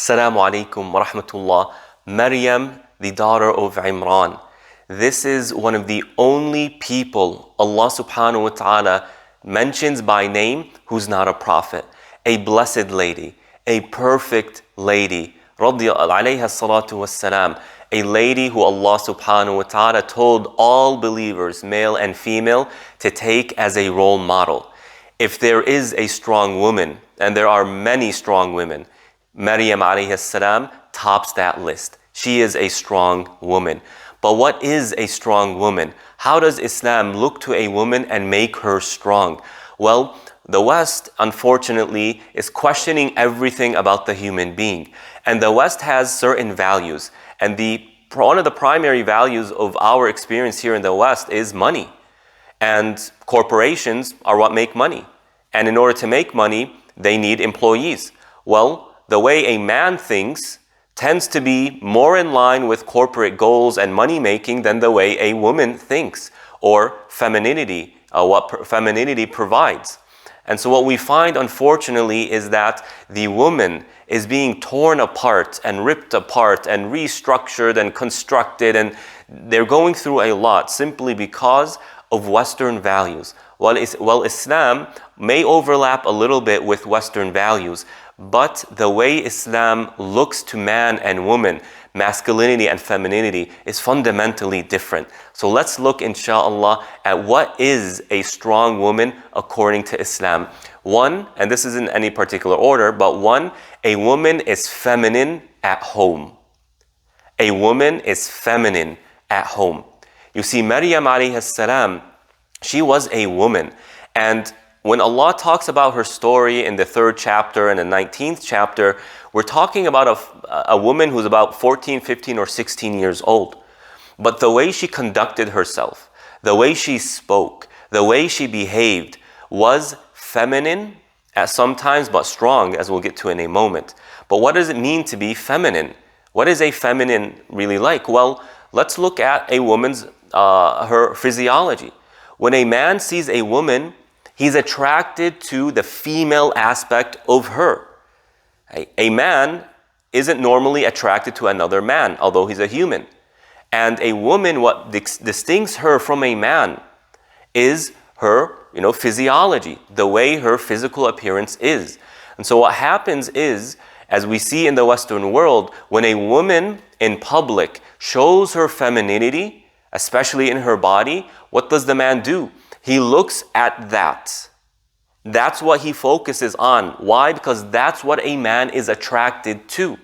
Assalamu alaikum wa rahmatullah. Maryam, the daughter of Imran. This is one of the only people Allah subhanahu wa ta'ala mentions by name who's not a prophet. A blessed lady, a perfect lady, alayha salatu wassalam. A lady who Allah subhanahu wa ta'ala told all believers, male and female, to take as a role model. If there is a strong woman, and there are many strong women, Maryam alayhi salam tops that list. She is a strong woman. But what is a strong woman? How does Islam look to a woman and make her strong? Well, the West, unfortunately, is questioning everything about the human being. And the West has certain values. And one of the primary values of our experience here in the West is money. And corporations are what make money. And in order to make money, they need employees. Well, the way a man thinks tends to be more in line with corporate goals and money making than the way a woman thinks, or femininity, what femininity provides. And so what we find, unfortunately, is that the woman is being torn apart and ripped apart and restructured and constructed, and they're going through a lot simply because of Western values. While Islam may overlap a little bit with Western values, but the way Islam looks to man and woman, masculinity and femininity, is fundamentally different. So let's look, inshallah, at what is a strong woman according to Islam. One, and this isn't any particular order, but one, a woman is feminine at home. A woman is feminine at home. You see, Maryam alayhi salam, she was a woman. And when Allah talks about her story in the 3rd chapter and the 19th chapter, we're talking about a woman who's about 14, 15, or 16 years old. But the way she conducted herself, the way she spoke, the way she behaved was feminine at some times, but strong, as we'll get to in a moment. But what does it mean to be feminine? What is a feminine really like? Well, let's look at a woman's, her physiology. When a man sees a woman, he's attracted to the female aspect of her. A man isn't normally attracted to another man, although he's a human. And a woman, what distincts her from a man is her, physiology, the way her physical appearance is. And so what happens is, as we see in the Western world, when a woman in public shows her femininity, especially in her body, what does the man do? He looks at that. That's what he focuses on. Why? Because that's what a man is attracted to.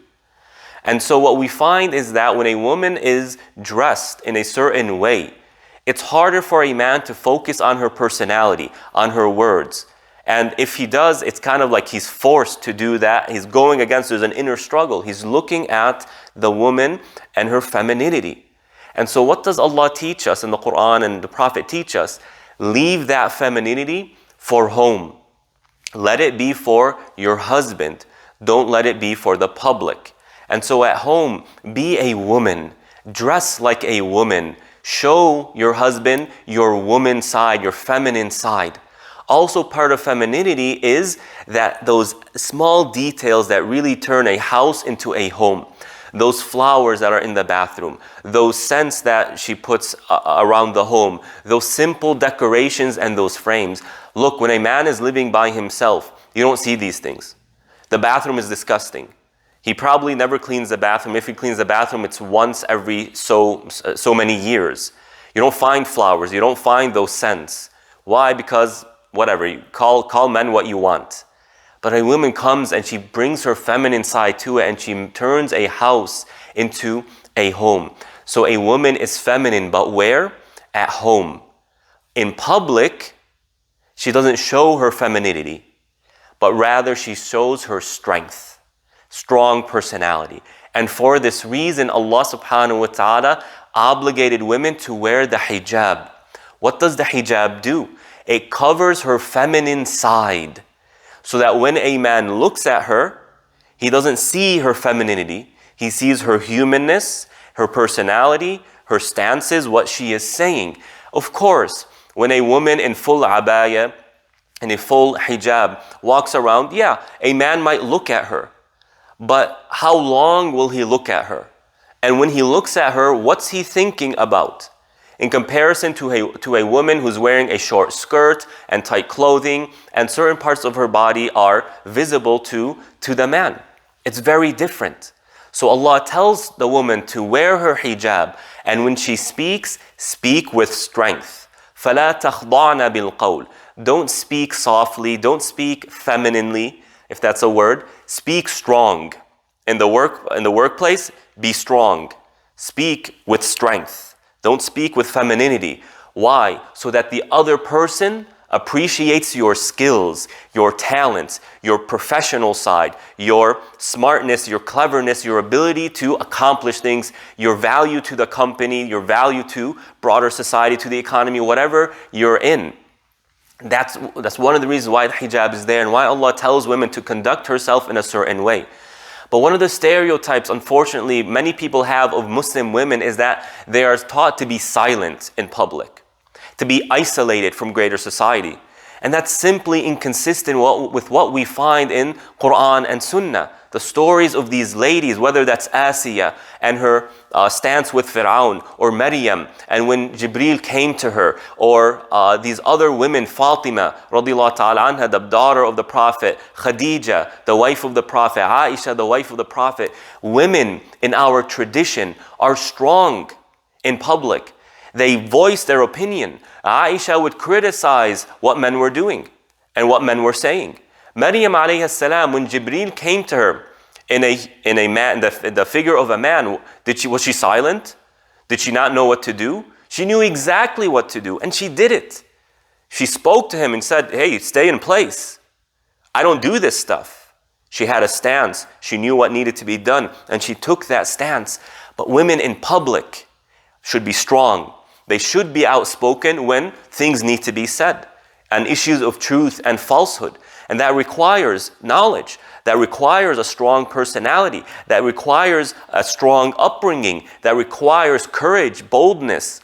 And so what we find is that when a woman is dressed in a certain way, it's harder for a man to focus on her personality, on her words. And if he does, it's kind of like he's forced to do that. He's going against, there's an inner struggle. He's looking at the woman and her femininity. And so what does Allah teach us in the Quran and the Prophet teach us? Leave that femininity for home. Let it be for your husband. Don't let it be for the public. And so at home, be a woman. Dress like a woman. Show your husband your woman side, your feminine side. Also, part of femininity is that those small details that really turn a house into a home. Those flowers that are in the bathroom, those scents that she puts around the home, those simple decorations and those frames. Look, when a man is living by himself, you don't see these things. The bathroom is disgusting. He probably never cleans the bathroom. If he cleans the bathroom, it's once every so many years. You don't find flowers. You don't find those scents. Why? Because whatever, you call men what you want. But a woman comes and she brings her feminine side to it, and she turns a house into a home. So a woman is feminine, but where? At home. In public, she doesn't show her femininity, but rather she shows her strength, strong personality. And for this reason, Allah subhanahu wa ta'ala obligated women to wear the hijab. What does the hijab do? It covers her feminine side, so that when a man looks at her, he doesn't see her femininity. He sees her humanness, her personality, her stances, what she is saying. Of course, when a woman in full abaya, in a full hijab, walks around, a man might look at her. but how long will he look at her? And when he looks at her, what's he thinking about? In comparison to a woman who's wearing a short skirt and tight clothing, and certain parts of her body are visible to the man. It's very different. So Allah tells the woman to wear her hijab, and when she speaks, speak with strength. فَلَا تَخْضَعْنَ بِالْقَوْلِ. Don't speak softly, don't speak femininely, if that's a word. Speak strong. In the workplace, be strong. Speak with strength. Don't speak with femininity. Why? So that the other person appreciates your skills, your talents, your professional side, your smartness, your cleverness, your ability to accomplish things, your value to the company, your value to broader society, to the economy, whatever you're in. That's one of the reasons why the hijab is there and why Allah tells women to conduct herself in a certain way. But one of the stereotypes, unfortunately, many people have of Muslim women is that they are taught to be silent in public, to be isolated from greater society. And that's simply inconsistent with what we find in Quran and Sunnah. The stories of these ladies, whether that's Asiya and her stance with Fir'aun, or Maryam, and when Jibreel came to her, or these other women, Fatima, radiallahu ta'ala anha, the daughter of the Prophet, Khadija, the wife of the Prophet, Aisha, the wife of the Prophet. Women in our tradition are strong in public. They voice their opinion. Aisha would criticize what men were doing and what men were saying. Maryam alayhi salam, when Jibreel came to her in a man, the figure of a man, was she silent? Did she not know what to do? She knew exactly what to do, and she did it. She spoke to him and said, "Hey, stay in place. I don't do this stuff." She had a stance. She knew what needed to be done, and she took that stance. But women in public should be strong. They should be outspoken when things need to be said, and issues of truth and falsehood. And that requires knowledge, that requires a strong personality, that requires a strong upbringing, that requires courage, boldness,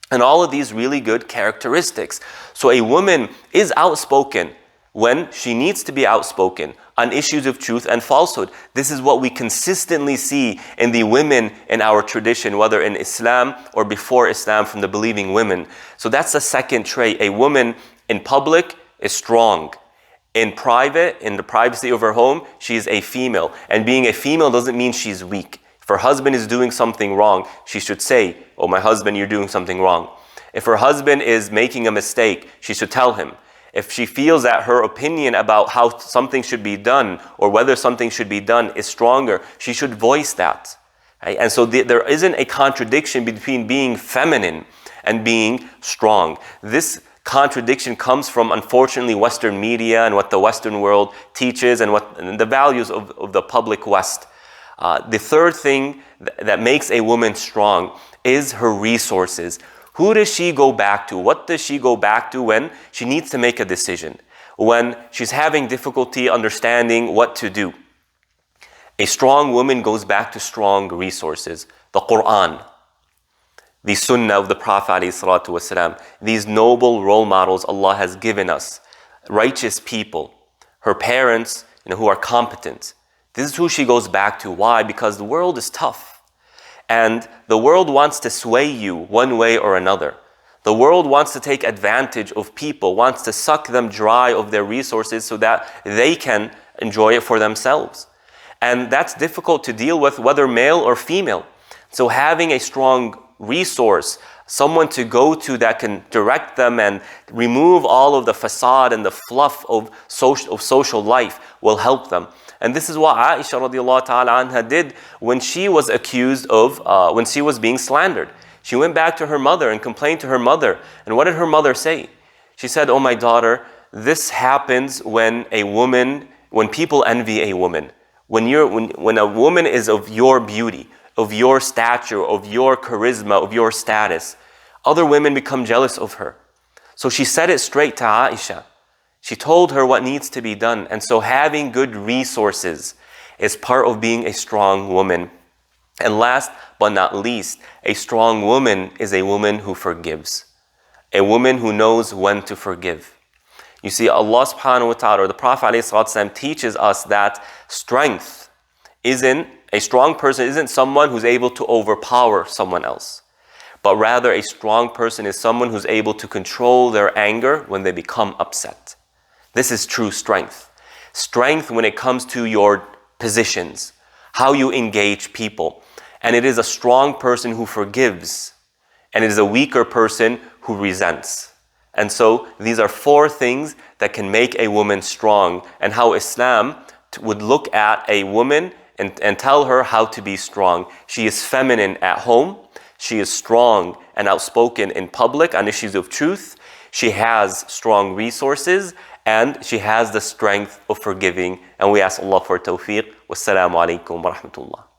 and all of these really good characteristics. So a woman is outspoken when she needs to be outspoken on issues of truth and falsehood. This is what we consistently see in the women in our tradition, whether in Islam or before Islam, from the believing women. So that's the second trait. A woman in public is strong. In private, in the privacy of her home, she is a female. And being a female doesn't mean she's weak. If her husband is doing something wrong, she should say, "Oh, my husband, you're doing something wrong." If her husband is making a mistake, she should tell him. If she feels that her opinion about how something should be done or whether something should be done is stronger, she should voice that. Right? And so there isn't a contradiction between being feminine and being strong. This contradiction comes from, unfortunately, Western media and what the Western world teaches and the values of the public West. The third thing that makes a woman strong is her resources. Who does she go back to? What does she go back to when she needs to make a decision? When she's having difficulty understanding what to do? A strong woman goes back to strong resources. The Quran, the Sunnah of the Prophet ﷺ, these noble role models Allah has given us, righteous people, her parents, who are competent. This is who she goes back to. Why? Because the world is tough. And the world wants to sway you one way or another. The world wants to take advantage of people, wants to suck them dry of their resources so that they can enjoy it for themselves. And that's difficult to deal with, whether male or female. So having a strong resource, someone to go to that can direct them and remove all of the facade and the fluff of social life will help them. And this is what Aisha radiallahu ta'ala anha did when she was accused of, when she was being slandered. She went back to her mother and complained to her mother. And what did her mother say? She said, "Oh, my daughter, this happens when people envy a woman. When a woman is of your beauty, of your stature, of your charisma, of your status, other women become jealous of her." So she said it straight to Aisha. She told her what needs to be done. And so having good resources is part of being a strong woman. And last but not least, a strong woman is a woman who forgives. A woman who knows when to forgive. You see, Allah subhanahu wa ta'ala, or the Prophet ﷺ teaches us that strength isn't someone who's able to overpower someone else, but rather a strong person is someone who's able to control their anger when they become upset. This is true strength. Strength when it comes to your positions, how you engage people. And it is a strong person who forgives, and it is a weaker person who resents. And so these are 4 things that can make a woman strong, and how Islam would look at a woman and tell her how to be strong. She is feminine at home. She is strong and outspoken in public on issues of truth. She has strong resources, and she has the strength of forgiving. And we ask Allah for tawfiq. Wassalamu alaikum wa rahmatullah.